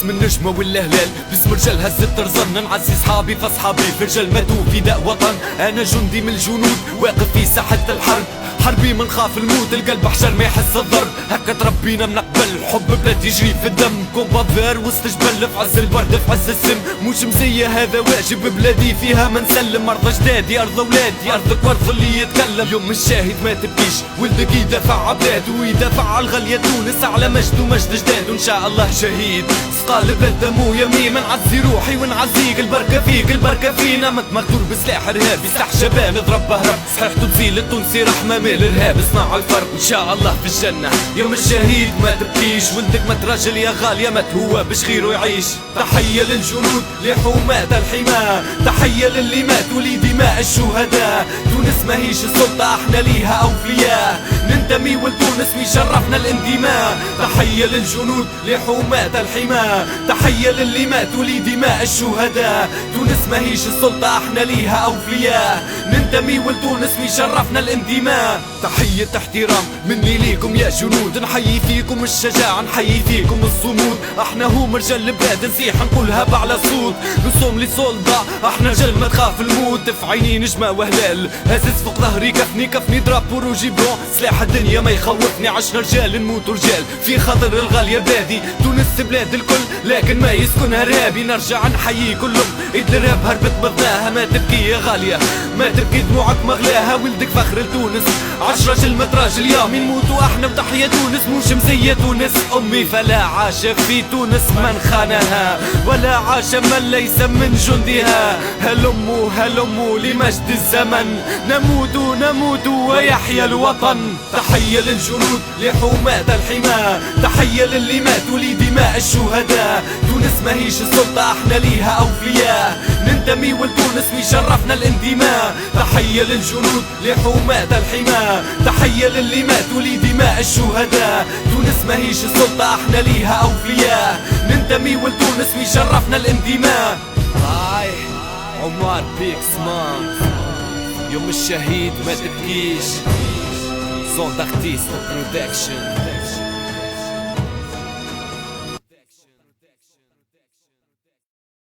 باسم النجمة والهلال، باسم رجال هز الترزن نعزي صحابي فصحابي في رجال ماتوا فداء وطن. انا جندي من الجنود واقف في ساحة الحرب، حربي من خاف الموت، القلب حشر ما يحس الضرب. هكا تربينا من قبل، حب بلاد يجري في الدم، كومبا فير وسط جبل في عز البرد في عز السم. مش مزية هذا واجب، بلادي فيها ما نسلم، ارض اجدادي ارض اولادي ارضك وارض اللي يتكلم. يوم الشاهد ما تبكيش، ولدك يدافع عبلاده ويدافع على الغالية تونس، على مجد ومجد جداد وان شاء الله شهيد. سقال بلاد دمو يمين، نعزي روحي ونعزيك، البركة فيك البركة فينا. مت مقتول بسلاح ارهابي، سلاح شباب نضرب بهرب، صحيح تبزيل التونسي رحمة مال الارهاب، صنع الفرق ان شاء الله في الجنة. يوم الشهيد ما تبكيش، ولدك مت راجل يا غالية، مت هو باش خيره يعيش. تحية للجنود لحماة الحماة، تحية للي ماتوا لدماء الشهداء. تونس ماهيش السلطة احنا ليها اوفياء، ننتمي ولتونس ويشرفنا الانتماء. تحية للجنود لحماة الحماة، تحية للي ماتوا لدماء الشهداء. تونس ماهيش السلطة احنا ليها اوفياء، ننتمي ولتونس ويشرفنا الانتماء. تحية احترام مني ليكم يا جنود، نحيي فيكم الشجاعة نحيي فيكم الصمود. احنا هم رجال البلاد نصيح نقولها بأعلى صوت، نصوم لي سولدا احنا رجال ما تخاف الموت. في عيني نجمة وهلال، هزز فوق ظهري كفني كفني درابور وجيبون، سلاح الدنيا ما يخوفني، عشنا رجال نموت رجال في خاطر الغالية بلادي. تونس بلاد الكل لكن ما يسكنها رابي، نرجع نحيي كلهم ايد الراب هربت بضناها. ما تبكي يا غالية ما تبكي دموعك مغلاها، ولدك فخر لتونس 10 راجل متراج اليوم نموتوا احنا بتحية تونس. مش مزية تونس امي فلا عاش في تونس من خانها، ولا عاش من ليس من جندها. هلموا هلموا لمجد الزمن، نموت نموت ويحيى الوطن. تحية للجنود لحماة الحماة، تحية للي ماتوا لدماء الشهداء. تونس ماهيش السلطة احنا ليها اوفياء، ننتمي ولتونس ويشرفنا الانتماء. تحية للجنود لحماة الحماة، تحية للي ماتوا لدماء الشهداء. تونس ماهيش السلطة احنا ليها اوفياء، ننتمي ولتونس ويشرفنا الانتماء. هاي عمار بيكس مان، يوم الشهيد ما تبكيش، صوت ارتيست برودكشن.